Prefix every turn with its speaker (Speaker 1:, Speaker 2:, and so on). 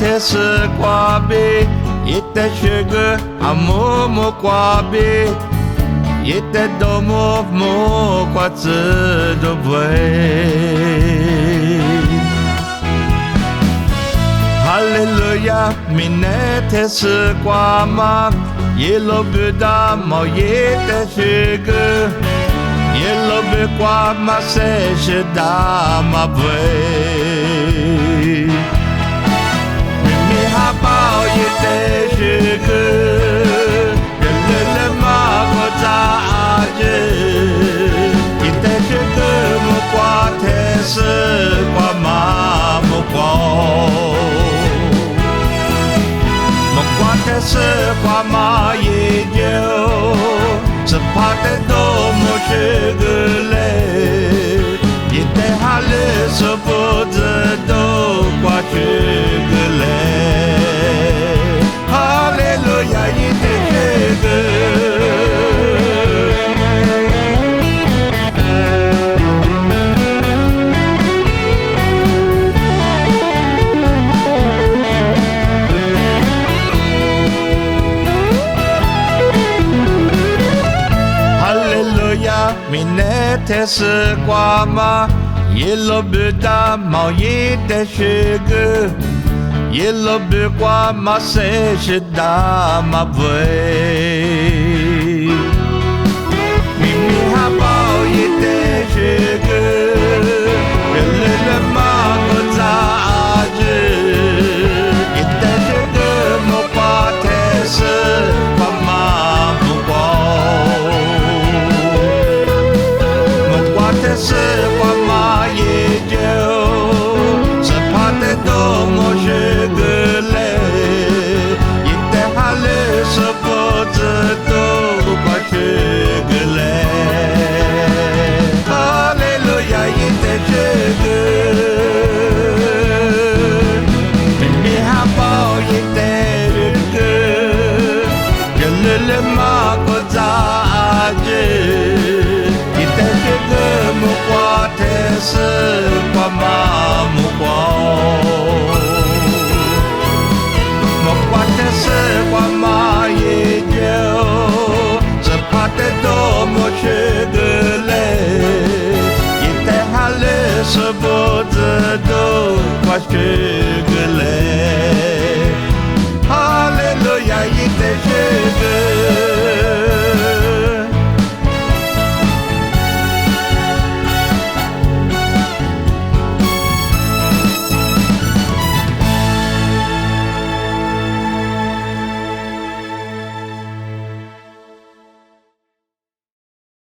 Speaker 1: te se kwabe Yete sugar amomo kwabe Yete domo mo kwatse dobwe Hallelujah minete se kwama Yelo buda mo yete sugar Yelo be kwama se shida ma bwe Habao yete shike Yelele magota aje Yete shike mukwa tese kwa ma mukwa Mukwa tese kwa ma yejo Sepate do mo shigele Yete hale sepote do kwa shigele Hallelujah, yete Hallelujah, minete se kwama Yelo buda mau yete shige Yelo bukwa ma se shida ma bwe Mimi habao yete shige Yelele ma kota aje Yete shige mo pa tese pa ma mukwa Mukwa tese pa ma yejo Sepate do mo shigele Yete hale sepote do kwa shigele Hallelujah yete shigele Mimi habao yete shigele Yelele ma kota aje Yete shigele mukwa tese kwa ma mukwa Mokwate se kwa ma yejo Sepate do mo shigele Yete hale sebote do kwa shigele